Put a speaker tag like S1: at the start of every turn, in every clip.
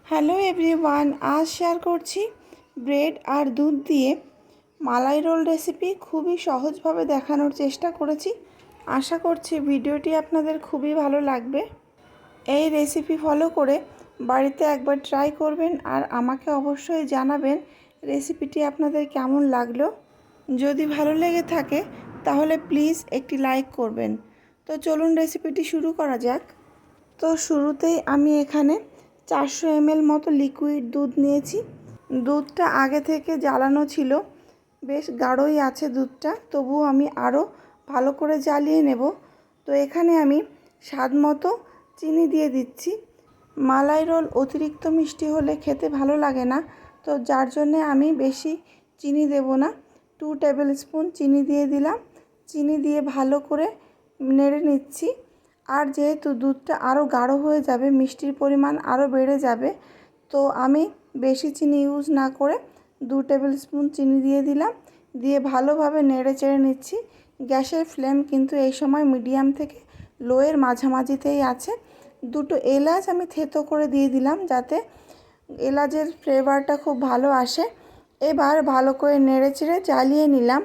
S1: Hello everyone, আজ share করছি bread আর দুধ দিয়ে মালাই রোল রেসিপি। খুবই সহজভাবে দেখানোর চেষ্টা করেছি। আশা করছি ভিডিওটি আপনাদের খুবই ভালো লাগবে। এই রেসিপি ফলো করে বাড়িতে একবার ট্রাই করবেন আর আমাকে অবশ্যই জানাবেন রেসিপিটি আপনাদের কেমন লাগলো। যদি ভালো লেগে থাকে তাহলে প্লিজ একটি লাইক করবেন। তো চলুন রেসিপিটি শুরু করা যাক। তো শুরুতেই আমি এখানে 400 ml মতো লিকুইড দুধ নিয়েছি। দুধটা আগে থেকে জ্বালানো ছিল, বেশ গাঢ়ই আছে দুধটা, তবুও আমি আরও ভালো করে জ্বালিয়ে নেব। তো এখানে আমি স্বাদ মতো চিনি দিয়ে দিচ্ছি। মালাই রোল অতিরিক্ত মিষ্টি হলে খেতে ভালো লাগে না, তো যার জন্যে আমি বেশি চিনি দেব না। 2 টেবিল স্পুন চিনি দিয়ে দিলাম। চিনি দিয়ে ভালো করে নেড়ে নিচ্ছি। আর যেহেতু দুধটা আরও গাঢ় হয়ে যাবে, মিষ্টির পরিমাণ আরও বেড়ে যাবে, তো আমি বেশি চিনি ইউজ না করে 2 টেবিল স্পুন চিনি দিয়ে দিলাম। দিয়ে ভালোভাবে নেড়ে চেড়ে নিচ্ছি। গ্যাসের ফ্লেম কিন্তু এই সময় মিডিয়াম থেকে লোয়ের মাঝামাঝিতেই আছে। 2টো এলাচ আমি থেতো করে দিয়ে দিলাম, যাতে এলাচের ফ্লেভারটা খুব ভালো আসে। এবার ভালো করে নেড়ে চেড়ে জ্বালিয়ে নিলাম।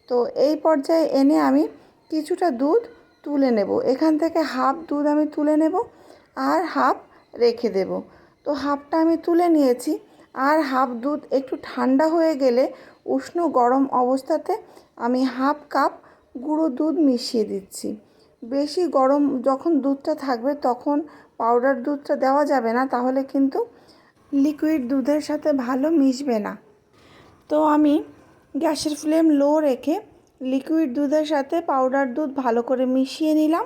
S1: তো এই পর্যায়ে এনে আমি কিছুটা দুধ তুলে নেব। এখান থেকে হাফ দুধ আমি তুলে নেব আর হাফ রেখে দেব। তো হাফটা আমি তুলে নিয়েছি। আর হাফ দুধ একটু ঠান্ডা হয়ে গেলে উষ্ণ গরম অবস্থাতে আমি হাফ কাপ গুঁড়ো দুধ মিশিয়ে দিচ্ছি। বেশি গরম যখন দুধটা থাকবে তখন পাউডার দুধটা দেওয়া যাবে না, তাহলে কিন্তু লিকুইড দুধের সাথে ভালো মিশবে না। তো আমি গ্যাসের ফ্লেম লো রেখে লিকুইড দুধের সাথে পাউডার দুধ ভালো করে মিশিয়ে নিলাম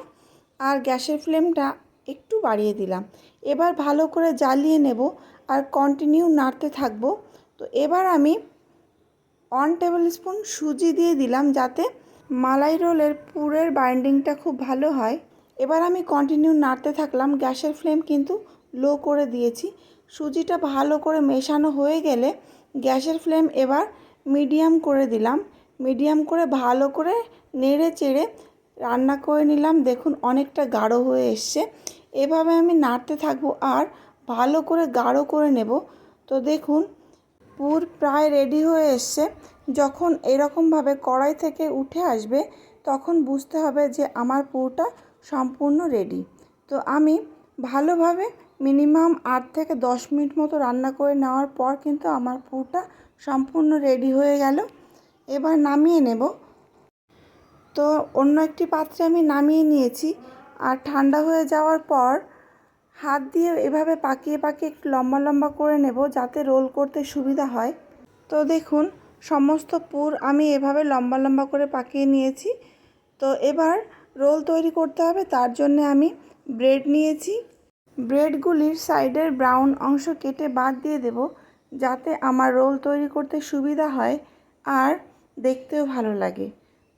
S1: আর গ্যাসের ফ্লেমটা একটু বাড়িয়ে দিলাম। এবার ভালো করে জ্বালিয়ে নেব আর কন্টিনিউ নাড়তে থাকব। তো এবার আমি 1 টেবিল স্পুন সুজি দিয়ে দিলাম, যাতে মালাই রোলের পুরের বাইন্ডিংটা খুব ভালো হয়। এবার আমি কন্টিনিউ নাড়তে থাকলাম। গ্যাসের ফ্লেম কিন্তু লো করে দিয়েছি। সুজিটা ভালো করে মেশানো হয়ে গেলে গ্যাসের ফ্লেম এবার মিডিয়াম করে দিলাম। মিডিয়াম করে ভালো করে নেড়ে চেড়ে রান্না করে নিলাম। দেখুন অনেকটা গাঢ় হয়ে এসছে। এভাবে আমি নাড়তে থাকবো আর ভালো করে গাঢ় করে নেব। তো দেখুন পুর প্রায় রেডি হয়ে এসছে। যখন এরকমভাবে কড়াই থেকে উঠে আসবে তখন বুঝতে হবে যে আমার পুরটা সম্পূর্ণ রেডি। তো আমি ভালোভাবে মিনিমাম 8 থেকে 10 মিনিট মতো রান্না করে নেওয়ার পর কিন্তু আমার পুরটা সম্পূর্ণ রেডি হয়ে গেল। এবার নামিয়ে নেব। তো অন্য একটি পাত্রে আমি নামিয়ে নিয়েছি। আর ঠান্ডা হয়ে যাওয়ার পর হাত দিয়ে এভাবে পাকিয়ে পাকিয়ে একটু লম্বা লম্বা করে নেব, যাতে রোল করতে সুবিধা হয়। তো দেখুন সমস্ত পুর আমি এভাবে লম্বা লম্বা করে পাকিয়ে নিয়েছি। তো এবার রোল তৈরি করতে হবে, তার জন্য আমি ব্রেড নিয়েছি। ব্রেডগুলির সাইডের ব্রাউন অংশ কেটে বাদ দিয়ে দেব, যাতে আমার রোল তৈরি করতে সুবিধা হয় আর দেখতেও ভালো লাগে।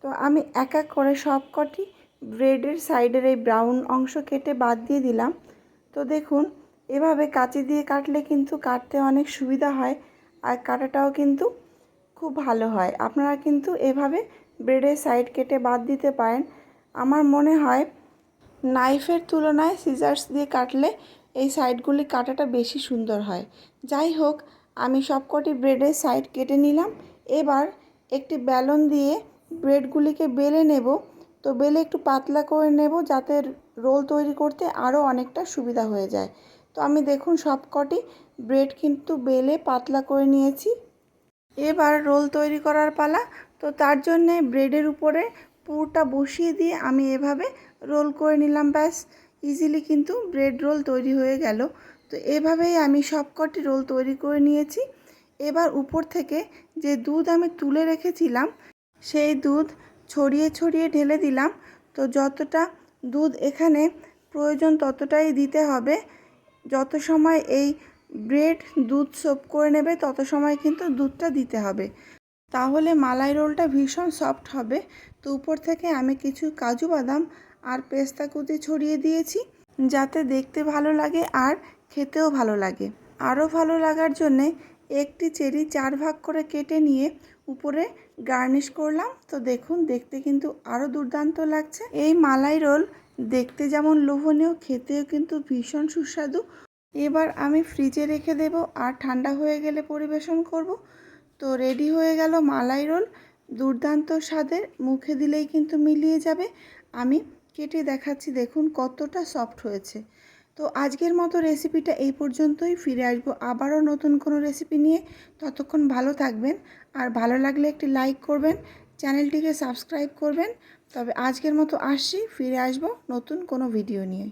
S1: তো আমি এক এক করে সব কটি ব্রেডের সাইডের এই ব্রাউন অংশ কেটে বাদ দিয়ে দিলাম। তো দেখুন এভাবে কাঁচি দিয়ে কাটলে কিন্তু কাটতে অনেক সুবিধা হয় আর কাটাটাও কিন্তু খুব ভালো হয়। আপনারা কিন্তু এভাবে ব্রেডের সাইড কেটে বাদ দিতে পারেন। আমার মনে হয় নাইফের তুলনায় সিজার্স দিয়ে কাটলে এই সাইডগুলি কাটাটা বেশি সুন্দর হয়। যাই হোক, আমি সবকটি ব্রেডের সাইড কেটে নিলাম। এবার একটি বেলন দিয়ে ব্রেডগুলিকে বেলে নেব। তো বেলে একটু পাতলা করে নেব, যাতে রোল তৈরি করতে আরও অনেকটা সুবিধা হয়ে যায়। তো আমি দেখুন সবকটি ব্রেড কিন্তু বেলে পাতলা করে নিয়েছি। এবার রোল তৈরি করার পালা। তো তার জন্যে ব্রেডের উপরে পুরটা বসিয়ে দিয়ে আমি এভাবে রোল করে নিলাম। ব্যাস, ইজিলি কিন্তু ব্রেড রোল তৈরি হয়ে গেল। তো এভাবেই আমি সবকটি রোল তৈরি করে নিয়েছি। এবার উপর থেকে যে দুধ আমি তুলে রেখেছিলাম সেই দুধ ছড়িয়ে ছড়িয়ে ঢেলে দিলাম। তো যতটা দুধ এখানে প্রয়োজন ততটাই দিতে হবে। যত সময় এই ব্রেড দুধ সোপ করে নেবে তত সময় কিন্তু দুধটা দিতে হবে, তাহলে মালাই রোলটা ভীষণ সফট হবে। তো উপর থেকে আমি কিছু কাজু বাদাম আর পেস্তা কুচি ছড়িয়ে দিয়েছি, যাতে দেখতে ভালো লাগে আর খেতেও ভালো লাগে। আরও ভালো লাগার জন্যে একটি চেরি 4 ভাগ করে কেটে নিয়ে উপরে গার্নিশ করলাম। তো দেখুন দেখতে কিন্তু আরও দুর্দান্ত লাগছে। এই মালাই রোল দেখতে যেমন লোভনীয়, খেতেও কিন্তু ভীষণ সুস্বাদু। এবার আমি ফ্রিজে রেখে দেব আর ঠান্ডা হয়ে গেলে পরিবেশন করব। তো রেডি হয়ে গেল মালাই রোল, দুর্দান্ত স্বাদের, মুখে দিলেই কিন্তু মিলিয়ে যাবে। আমি কেটে দেখাচ্ছি, দেখুন কতটা সফট হয়েছে। তো আজকের মতো রেসিপিটা এই পর্যন্তই, ফিরে আসবো আবারও নতুন কোনো রেসিপি নিয়ে। ততক্ষণ ভালো থাকবেন, আর ভালো লাগলে একটি লাইক করবেন, চ্যানেলটিকে সাবস্ক্রাইব করবেন। তবে আজকের মতো আসছি, ফিরে আসবো নতুন কোনো ভিডিও নিয়ে।